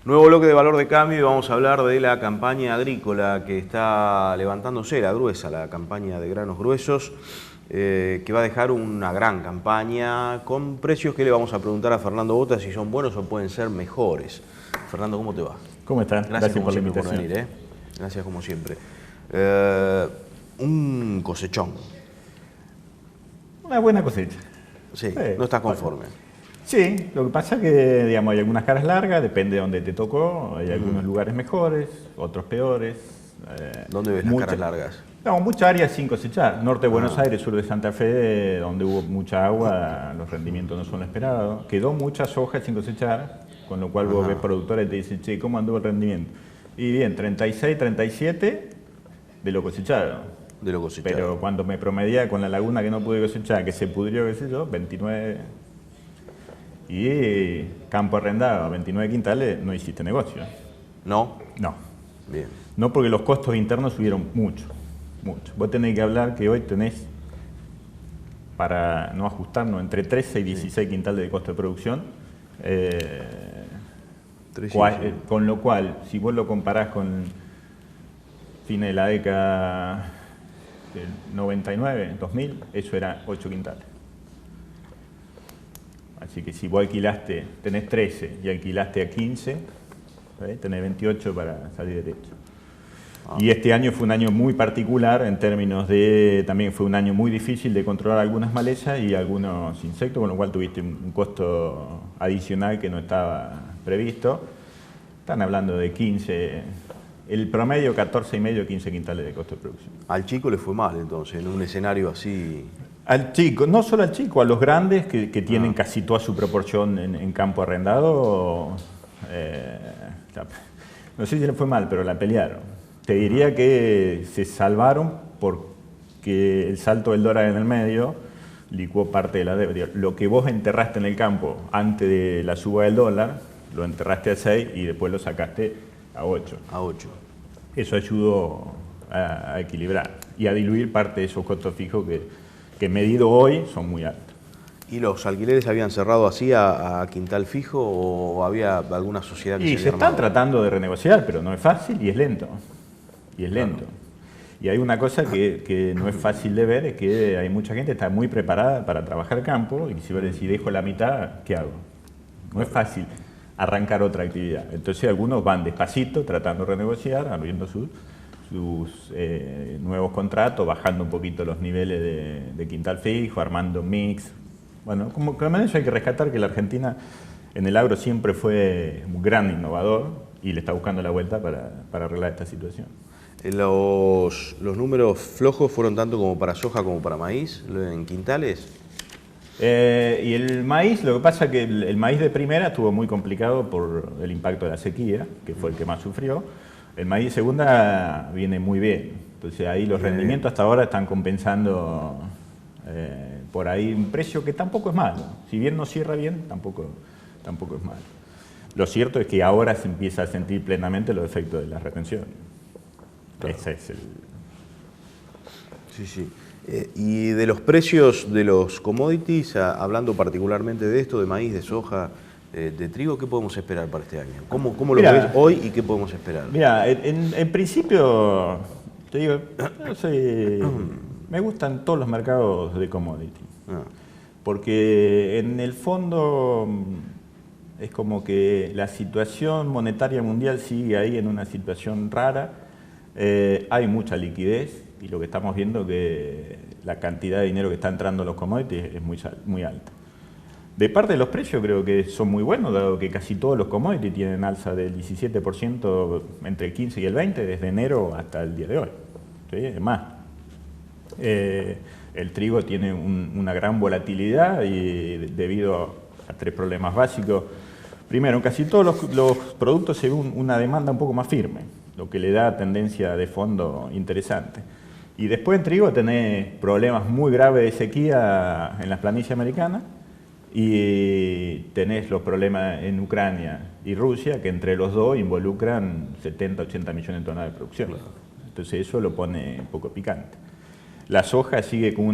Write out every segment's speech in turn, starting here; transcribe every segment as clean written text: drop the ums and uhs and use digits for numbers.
Nuevo bloque de valor de cambio y vamos a hablar de la campaña agrícola que está levantándose, la gruesa, la campaña de granos gruesos, que va a dejar una gran campaña con precios que le vamos a preguntar a Fernando Bota si son buenos o pueden ser mejores. Fernando, ¿cómo te va? ¿Cómo estás? Gracias como Por la siempre por invitación. venir, Gracias como siempre. Un cosechón. Una buena cosecha. Sí, no estás conforme. Sí, lo que pasa es que digamos, hay algunas caras largas, depende de dónde te tocó, hay algunos lugares mejores, otros peores. ¿Dónde ves las caras largas? No, muchas áreas sin cosechar. Norte de Buenos Aires, sur de Santa Fe, donde hubo mucha agua, los rendimientos no son los esperados. Quedó muchas hojas sin cosechar, con lo cual vos ves productores y te dicen, che, ¿cómo anduvo el rendimiento? Y bien, 36, 37 de lo cosechado. De lo cosechado. Pero cuando me promediaba con la laguna que no pude cosechar, que se pudrió, qué sé yo, 29. Y campo arrendado, 29 quintales, no hiciste negocio. ¿No? No. Bien. No, porque los costos internos subieron mucho, mucho. Vos tenés que hablar que hoy tenés, para no ajustarnos, entre 13 y 16 quintales de costo de producción. Con lo cual, si vos lo comparás con fines de la década del 99, 2000, eso era 8 quintales. Así que si vos alquilaste, tenés 13 y alquilaste a 15, tenés 28 para salir derecho. Y este año fue un año muy particular en términos de, también fue un año muy difícil de controlar algunas malezas y algunos insectos, con lo cual tuviste un costo adicional que no estaba previsto. Están hablando de 15, el promedio 14,5, 15 quintales de costo de producción. Al chico le fue mal entonces, en un escenario así. Al chico, no solo al chico, a los grandes que tienen casi toda su proporción en campo arrendado, no sé si le fue mal, pero la pelearon. Te diría que se salvaron porque el salto del dólar en el medio licuó parte de la deuda. Lo que vos enterraste en el campo antes de la suba del dólar, lo enterraste a 6 y después lo sacaste a 8. A 8. Eso ayudó a equilibrar y a diluir parte de esos costos fijos que medido hoy son muy altos. ¿Y los alquileres habían cerrado así a quintal fijo o había alguna sociedad que se están tratando de renegociar, pero no es fácil y es lento. Y es lento. Claro. Y hay una cosa que no es fácil de ver, es que hay mucha gente que está muy preparada para trabajar el campo y si vos decís, dejo la mitad, ¿qué hago? No es fácil arrancar otra actividad. Entonces algunos van despacito tratando de renegociar, abriendo sus nuevos contratos, bajando un poquito los niveles de quintal fijo, armando mix. Bueno, como que eso hay que rescatar que la Argentina en el agro siempre fue un gran innovador y le está buscando la vuelta para arreglar esta situación. ¿Los números flojos fueron tanto como para soja como para maíz en quintales? Y el maíz, lo que pasa es que el maíz de primera estuvo muy complicado por el impacto de la sequía, que fue el que más sufrió. El maíz de segunda viene muy bien, entonces ahí los rendimientos hasta ahora están compensando por ahí un precio que tampoco es malo. Si bien no cierra bien, tampoco es malo. Lo cierto es que ahora se empieza a sentir plenamente los efectos de la retención. Claro. Ese es el... Sí. Y de los precios de los commodities, hablando particularmente de esto, de maíz, de soja, de trigo, ¿qué podemos esperar para este año? ¿Cómo lo ves hoy y qué podemos esperar? Mira, en principio, te digo, me gustan todos los mercados de commodity. Porque en el fondo es como que la situación monetaria mundial sigue ahí en una situación rara. Hay mucha liquidez y lo que estamos viendo es que la cantidad de dinero que está entrando en los commodities es muy alta. De parte de los precios creo que son muy buenos, dado que casi todos los commodities tienen alza del 17% entre el 15 y el 20 desde enero hasta el día de hoy. ¿Sí? Es más, el trigo tiene una gran volatilidad y debido a 3 problemas básicos. Primero, en casi todos los productos se ve una demanda un poco más firme, lo que le da tendencia de fondo interesante. Y después en trigo tenés problemas muy graves de sequía en las planillas americanas y tenés los problemas en Ucrania y Rusia, que entre los dos involucran 70, 80 millones de toneladas de producción. Entonces eso lo pone un poco picante. La soja sigue con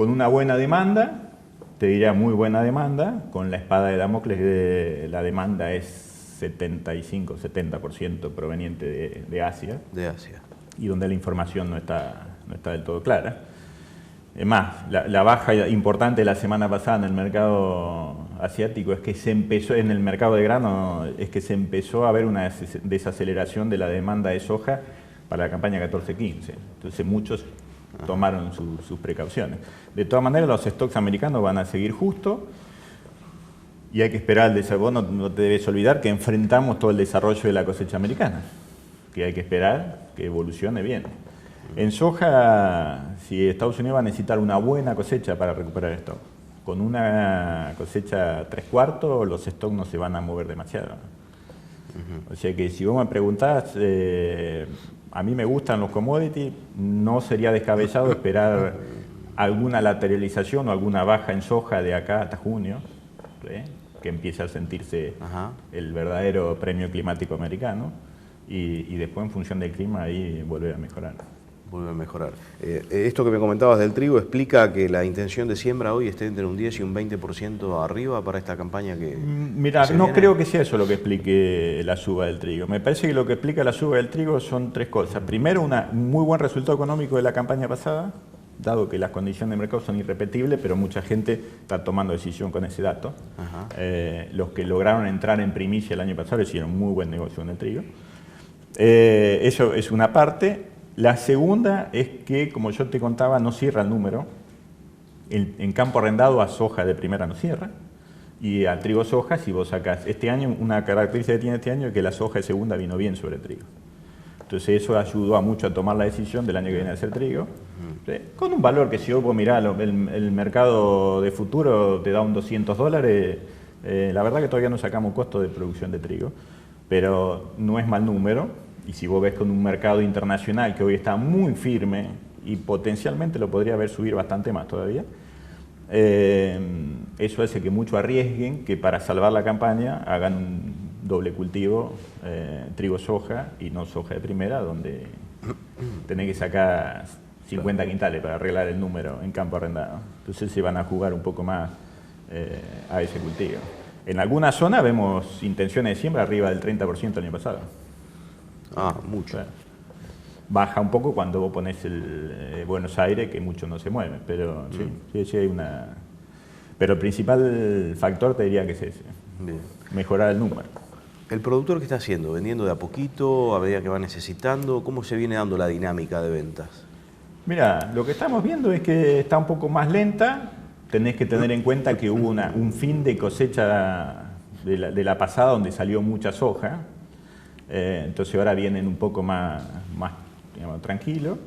una buena demanda, te diría muy buena demanda, con la espada de Damocles, la demanda es 75-70% proveniente de Asia. De Asia. Y donde la información no está del todo clara. Es más, la baja importante de la semana pasada en el mercado asiático es que se empezó, en el mercado de grano, es que se empezó a ver una desaceleración de la demanda de soja para la campaña 14-15. Entonces muchos tomaron sus precauciones. De todas maneras, los stocks americanos van a seguir justos y hay que esperar el desarrollo. No te debes olvidar que enfrentamos todo el desarrollo de la cosecha americana, que hay que esperar que evolucione bien. En soja, si Estados Unidos va a necesitar una buena cosecha para recuperar stock. Con una cosecha 3/4, los stocks no se van a mover demasiado. O sea que si vos me preguntás, a mí me gustan los commodities, no sería descabellado esperar alguna lateralización o alguna baja en soja de acá hasta junio, que empiece a sentirse el verdadero premio climático americano, y después en función del clima ahí volver a mejorar. Vuelve a mejorar. Esto que me comentabas del trigo explica que la intención de siembra hoy esté entre un 10 y un 20% arriba para esta campaña que... Mirá, no creo que sea eso lo que explique la suba del trigo. Me parece que lo que explica la suba del trigo son tres cosas. Primero, un muy buen resultado económico de la campaña pasada, dado que las condiciones de mercado son irrepetibles, pero mucha gente está tomando decisión con ese dato. Los que lograron entrar en primicia el año pasado hicieron muy buen negocio en el trigo. Eso es una parte. La segunda es que, como yo te contaba, no cierra el número. En campo arrendado a soja de primera no cierra. Y a trigo soja, si vos sacás este año, una característica que tiene este año es que la soja de segunda vino bien sobre trigo. Entonces eso ayudó a mucho a tomar la decisión del año que viene a hacer trigo. Con un valor que si vos mirás el mercado de futuro te da un $200. La verdad que todavía no sacamos costo de producción de trigo, pero no es mal número. Y si vos ves con un mercado internacional que hoy está muy firme y potencialmente lo podría ver subir bastante más todavía, eso hace que muchos arriesguen que para salvar la campaña hagan un doble cultivo, trigo-soja y no soja de primera, donde tenés que sacar 50 quintales para arreglar el número en campo arrendado. Entonces se van a jugar un poco más a ese cultivo. En alguna zona vemos intenciones de siembra arriba del 30% el año pasado. Mucho. Baja un poco cuando vos pones el Buenos Aires, que mucho no se mueve, pero sí hay una... Pero el principal factor te diría que es ese, mejorar el número. ¿El productor qué está haciendo? ¿Vendiendo de a poquito, a medida que va necesitando? ¿Cómo se viene dando la dinámica de ventas? Mira, lo que estamos viendo es que está un poco más lenta. Tenés que tener en cuenta que hubo un fin de cosecha de la pasada donde salió mucha soja. Entonces ahora vienen un poco más digamos, tranquilos,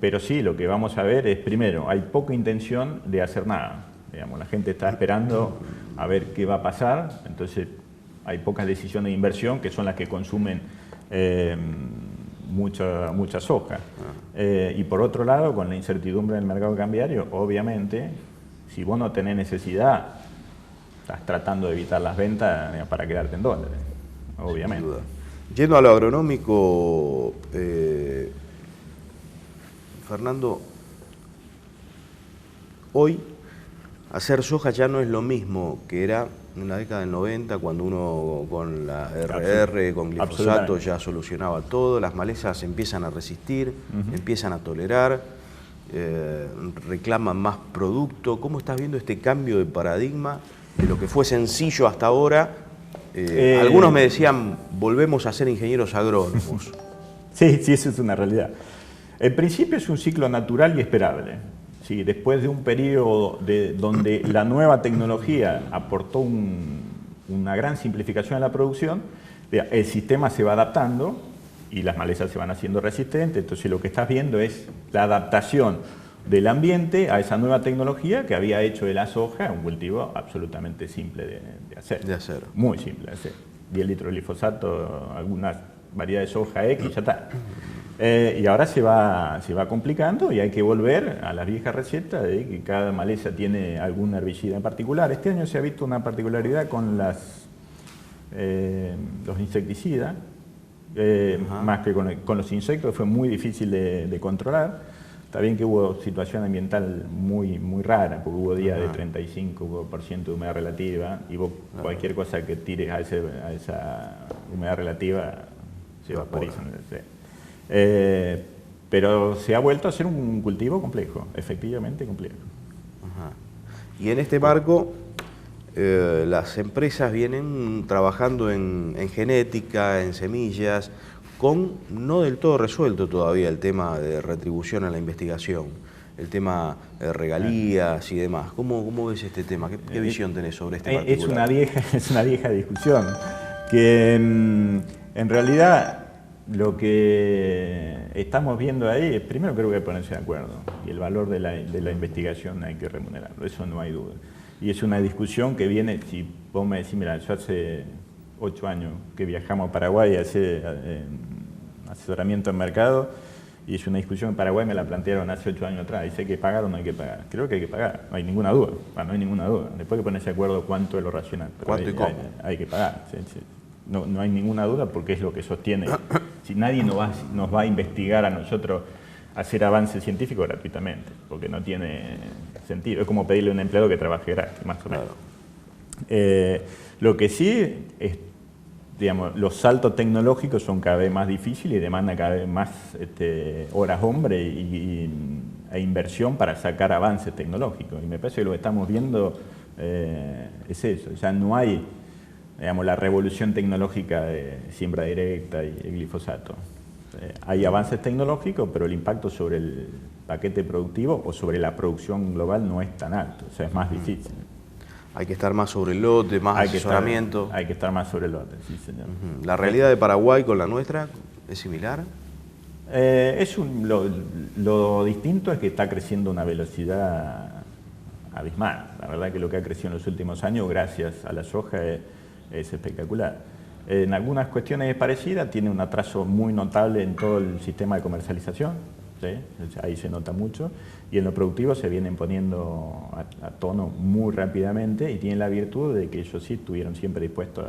pero sí, lo que vamos a ver es, primero, hay poca intención de hacer nada, digamos, la gente está esperando a ver qué va a pasar, entonces hay pocas decisiones de inversión que son las que consumen mucha soja. Y por otro lado, con la incertidumbre del mercado cambiario, obviamente, si vos no tenés necesidad, estás tratando de evitar las ventas, digamos, para quedarte en dólares. Obviamente. Yendo a lo agronómico, Fernando, hoy hacer soja ya no es lo mismo que era en la década del 90, cuando uno con la RR, con glifosato ya solucionaba todo, las malezas empiezan a resistir, empiezan a tolerar, reclaman más producto. ¿Cómo estás viendo este cambio de paradigma de lo que fue sencillo hasta ahora? Algunos me decían, volvemos a ser ingenieros agrónomos. Sí, eso es una realidad. En principio es un ciclo natural y esperable. Sí, después de un periodo donde la nueva tecnología aportó una gran simplificación en la producción, el sistema se va adaptando y las malezas se van haciendo resistentes. Entonces lo que estás viendo es la adaptación del ambiente a esa nueva tecnología que había hecho de la soja un cultivo absolutamente simple de hacer. Muy simple de hacer. 10 litros de glifosato, algunas variedades de soja X, ya está. Y ahora se va complicando y hay que volver a la vieja receta de que cada maleza tiene algún herbicida en particular. Este año se ha visto una particularidad con los insecticidas, más que con los insectos, fue muy difícil de controlar. Está bien que hubo situación ambiental muy rara, porque hubo días de 35% de humedad relativa, y vos cualquier cosa que tires a esa humedad relativa se evaporiza. Pero se ha vuelto a ser un cultivo complejo, efectivamente complejo. Ajá. Y en este marco, las empresas vienen trabajando en genética, en semillas, con no del todo resuelto todavía el tema de retribución a la investigación, el tema de regalías y demás. ¿Cómo ves este tema? ¿Qué visión tenés sobre este particular? Es una vieja discusión, que en realidad lo que estamos viendo ahí, primero creo que hay que ponerse de acuerdo, y el valor de la investigación hay que remunerarlo, eso no hay duda. Y es una discusión que viene, si vos me decís, mira, yo hace 8 años que viajamos a Paraguay a hacer asesoramiento en mercado, y es una discusión en Paraguay, me la plantearon hace 8 años atrás, dice, ¿hay que pagar o no hay que pagar? Creo que hay que pagar, no hay ninguna duda, no hay ninguna duda. Después hay que ponerse de acuerdo cuánto es lo racional. ¿Cuánto y cómo? Hay que pagar, sí, sí. No hay ninguna duda porque es lo que sostiene. Si nadie nos va a investigar a nosotros hacer avances científicos gratuitamente, porque no tiene sentido. Es como pedirle a un empleado que trabaje gratis, más o menos. Claro. Lo que sí es, digamos, los saltos tecnológicos son cada vez más difíciles y demandan cada vez más horas hombre e inversión para sacar avances tecnológicos. Y me parece que lo que estamos viendo es eso. Ya no hay, digamos, la revolución tecnológica de siembra directa y el glifosato. Hay avances tecnológicos, pero el impacto sobre el paquete productivo o sobre la producción global no es tan alto, o sea, es más difícil. Hay que estar más sobre el lote, más asesoramiento. Hay que estar más sobre el lote, sí, señor. ¿La realidad de Paraguay con la nuestra es similar? Lo distinto es que está creciendo a una velocidad abismal. La verdad que lo que ha crecido en los últimos años, gracias a la soja, es espectacular. En algunas cuestiones parecidas, tiene un atraso muy notable en todo el sistema de comercialización, ¿sí? Ahí se nota mucho, y en lo productivo se vienen poniendo a tono muy rápidamente y tienen la virtud de que ellos sí estuvieron siempre dispuestos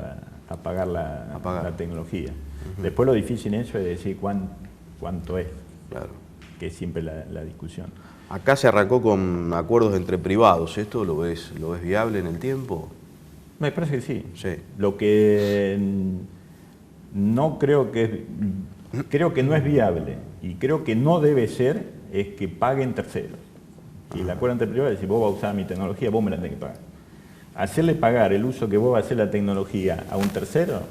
a pagar la tecnología. Después lo difícil en eso es decir cuánto es, claro, que es siempre la discusión. Acá se arrancó con acuerdos entre privados, ¿esto lo ves viable en el tiempo? Me parece que sí. Sí. Lo que no creo que no es viable y creo que no debe ser es que paguen terceros. Si el acuerdo entre privados es decir, vos vas a usar mi tecnología, vos me la tenés que pagar. Hacerle pagar el uso que vos vas a hacer la tecnología a un tercero,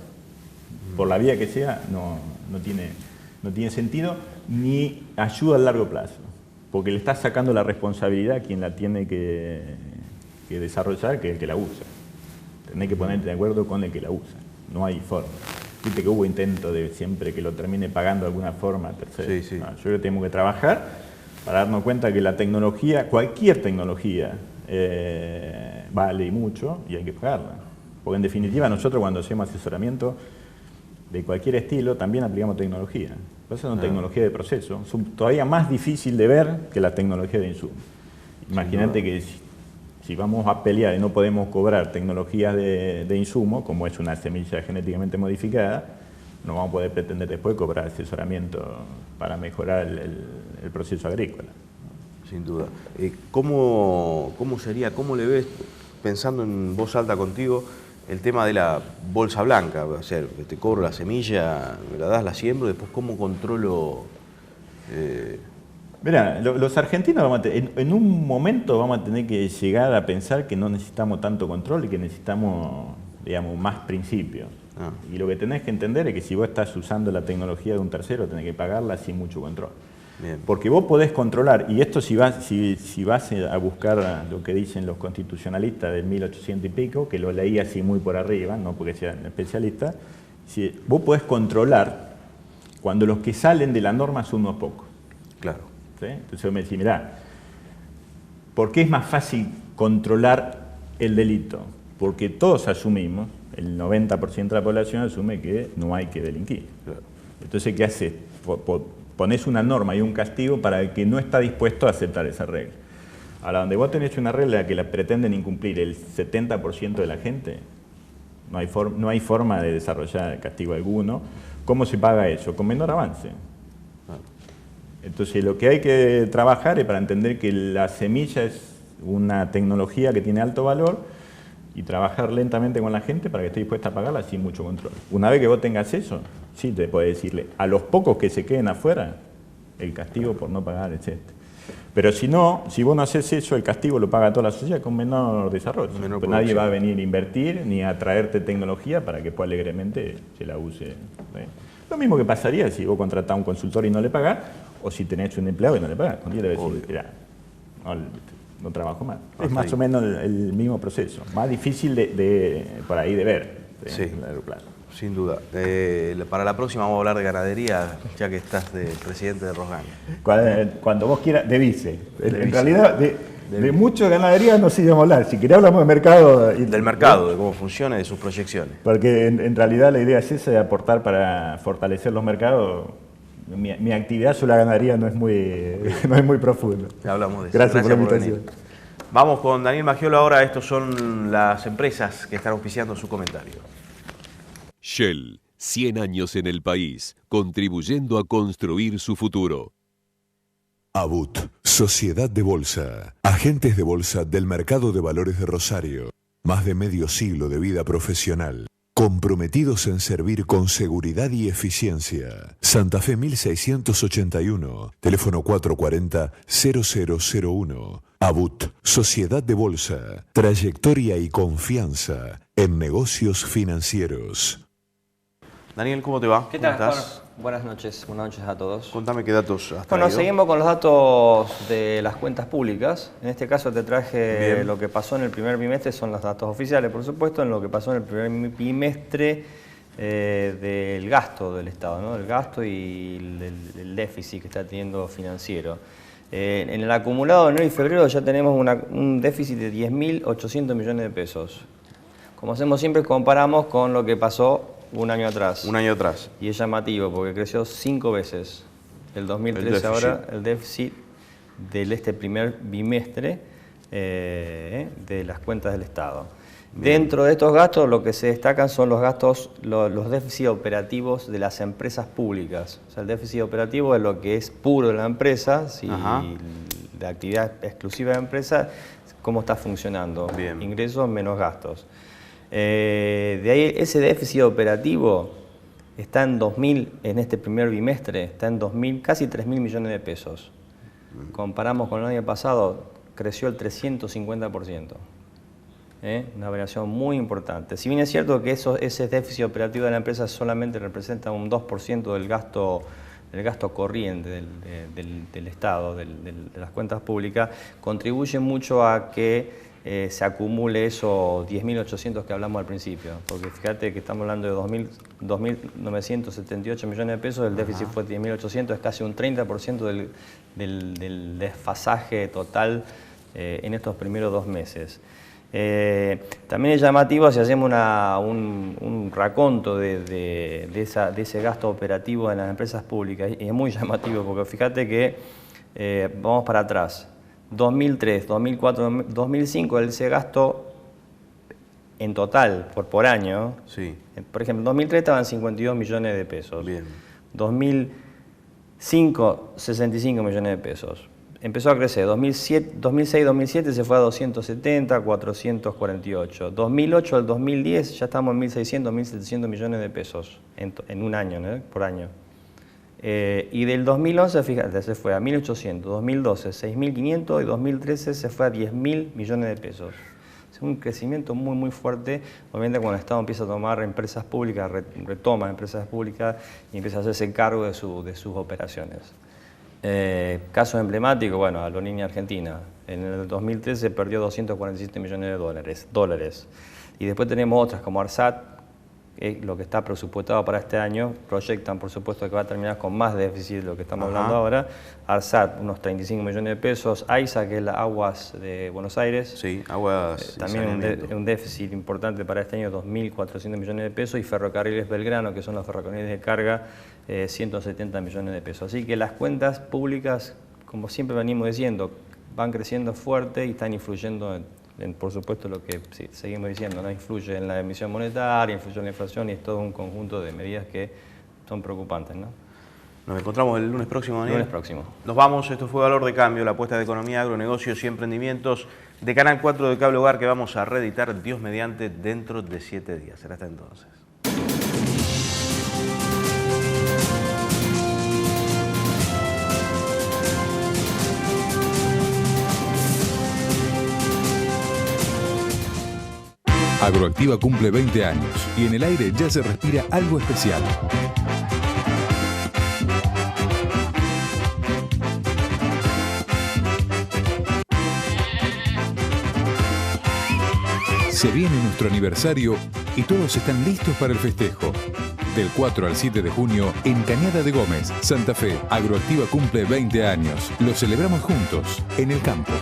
por la vía que sea, no tiene sentido ni ayuda a largo plazo, porque le estás sacando la responsabilidad a quien la tiene que desarrollar, que es el que la usa. Tenés que ponerte de acuerdo con el que la usa, no hay forma. Viste que hubo intento de siempre que lo termine pagando de alguna forma tercero. Sí, sí. No, yo creo que tenemos que trabajar para darnos cuenta que la tecnología, cualquier tecnología, vale mucho y hay que pagarla. Porque en definitiva nosotros cuando hacemos asesoramiento de cualquier estilo también aplicamos tecnología. Entonces son tecnología de proceso, son todavía más difícil de ver que la tecnología de insumo. Imagínate que si vamos a pelear y no podemos cobrar tecnologías de insumo, como es una semilla genéticamente modificada, no vamos a poder pretender después cobrar asesoramiento para mejorar el proceso agrícola. Sin duda. ¿Cómo le ves, pensando en voz alta contigo, el tema de la bolsa blanca? O sea, te cobro la semilla, me la das, la siembro, después ¿cómo controlo? Mirá, los argentinos en un momento vamos a tener que llegar a pensar que no necesitamos tanto control y que necesitamos, digamos, más principios. Y lo que tenés que entender es que si vos estás usando la tecnología de un tercero, tenés que pagarla sin mucho control. Bien. Porque vos podés controlar, y esto si vas a buscar lo que dicen los constitucionalistas del 1800 y pico, que lo leí así muy por arriba, no porque sean especialistas, vos podés controlar cuando los que salen de la norma son unos pocos. Claro. ¿Sí? Entonces me decís, mirá, ¿por qué es más fácil controlar el delito? Porque todos asumimos, el 90% de la población asume que no hay que delinquir. Claro. Entonces, ¿qué haces? Ponés una norma y un castigo para el que no está dispuesto a aceptar esa regla. Ahora, donde vos tenés una regla que la pretenden incumplir el 70% de la gente, no hay forma de desarrollar castigo alguno. ¿Cómo se paga eso? Con menor avance. Entonces lo que hay que trabajar es para entender que la semilla es una tecnología que tiene alto valor y trabajar lentamente con la gente para que esté dispuesta a pagarla sin mucho control. Una vez que vos tengas eso, sí te puedes decirle a los pocos que se queden afuera el castigo por no pagar, etc. Pero si no, si vos no haces eso, el castigo lo paga toda la sociedad con menor desarrollo. Pues nadie va a venir a invertir ni a traerte tecnología para que después alegremente se la use. Lo mismo que pasaría si vos contratás a un consultor y no le pagás, o si tenés un empleado y no le pagás. Un día le decís, mirá, no trabajo más. Es más o menos el mismo proceso. Más difícil por ahí de ver. Sí, sin duda. Para la próxima vamos a hablar de ganadería, ya que estás de presidente de Rosgan. Cuando vos quieras, de vice. En realidad, de mucho ganadería no sí vamos a hablar. Si querés hablamos de mercado. Del mercado, de cómo funciona y de sus proyecciones. Porque en realidad la idea es esa, de aportar para fortalecer los mercados. Mi actividad sobre la ganadería no es muy profunda. Hablamos de eso. Gracias por la invitación. Vamos con Daniel Maggiolo ahora. Estos son las empresas que están auspiciando su comentario. Shell, 100 años en el país, contribuyendo a construir su futuro. ABUT, Sociedad de Bolsa, agentes de bolsa del mercado de valores de Rosario. Más de medio siglo de vida profesional, comprometidos en servir con seguridad y eficiencia. Santa Fe 1681, teléfono 440-0001. ABUT, Sociedad de Bolsa, trayectoria y confianza en negocios financieros. Daniel, ¿cómo te va? ¿Qué tal, ¿Cómo estás? Buenas noches a todos. Contame qué datos has traído. Bueno, seguimos con los datos de las cuentas públicas. En este caso te traje Bien. lo que pasó en el primer bimestre, son los datos oficiales, por supuesto, en lo que pasó en el primer bimestre del gasto del Estado, ¿no? El gasto y el déficit que está teniendo financiero. En el acumulado de enero y febrero ya tenemos un déficit de 10.800 millones de pesos. Como hacemos siempre, comparamos con lo que pasó un año atrás. Un año atrás. Y es llamativo porque creció 5 veces. El 2013 ahora el déficit de primer bimestre de las cuentas del Estado. Bien. Dentro de estos gastos lo que se destacan son los gastos, los déficits operativos de las empresas públicas. O sea, el déficit operativo es lo que es puro de la empresa, si la actividad exclusiva de la empresa, cómo está funcionando. Bien. Ingresos menos gastos. De ahí ese déficit operativo está en 2.000, en este primer bimestre, está en 2.000, casi 3.000 millones de pesos. Comparamos con el año pasado, creció el 350%. Una variación muy importante. Si bien es cierto que ese déficit operativo de la empresa solamente representa un 2% del gasto corriente del Estado, de las cuentas públicas, contribuye mucho a que se acumule esos 10.800 que hablamos al principio, porque fíjate que estamos hablando de 2.978 millones de pesos, el déficit fue 10.800, es casi un 30% del desfasaje total en estos primeros 2 meses. También es llamativo si hacemos un raconto de ese gasto operativo en las empresas públicas, y es muy llamativo porque fíjate que vamos para atrás. 2003, 2004, 2005, ese gasto en total, por año, sí. Por ejemplo, en 2003 estaban 52 millones de pesos. Bien. 2005, 65 millones de pesos. Empezó a crecer. 2006-2007 se fue a 270, 448. 2008 al 2010 ya estamos en 1.600, 1.700 millones de pesos en un año, ¿no? Por año. Y del 2011, fíjate, se fue a 1.800, 2012 6.500 y 2013 se fue a 10.000 millones de pesos. Es un crecimiento muy, muy fuerte. Obviamente cuando el Estado empieza a tomar empresas públicas, retoma empresas públicas y empieza a hacerse cargo de sus operaciones. Casos emblemáticos, bueno, Aerolínea Argentina. En el 2013 perdió 247 millones de dólares. Y después tenemos otras como ARSAT, lo que está presupuestado para este año, proyectan por supuesto que va a terminar con más déficit de lo que estamos hablando ahora. ARSAT, unos 35 millones de pesos. AISA, que es la Aguas de Buenos Aires. Sí, Aguas. También un déficit importante para este año, 2.400 millones de pesos. Y Ferrocarriles Belgrano, que son los ferrocarriles de carga, 170 millones de pesos. Así que las cuentas públicas, como siempre venimos diciendo, van creciendo fuerte y están influyendo por supuesto, lo que seguimos diciendo, ¿no? Influye en la emisión monetaria, influye en la inflación y es todo un conjunto de medidas que son preocupantes, ¿no? Nos encontramos el lunes próximo, Daniel. Lunes próximo. Nos vamos. Esto fue Valor de Cambio, la apuesta de economía, agronegocios y emprendimientos de Canal 4 de Cable Hogar, que vamos a reeditar, Dios mediante, dentro de 7 días. Será hasta entonces. Agroactiva cumple 20 años y en el aire ya se respira algo especial. Se viene nuestro aniversario y todos están listos para el festejo. Del 4 al 7 de junio, en Cañada de Gómez, Santa Fe, Agroactiva cumple 20 años. Lo celebramos juntos, en el campo.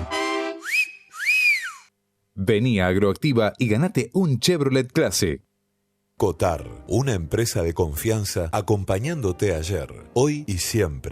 Vení a Agroactiva y ganate un Chevrolet Clase. Cotar, una empresa de confianza acompañándote ayer, hoy y siempre.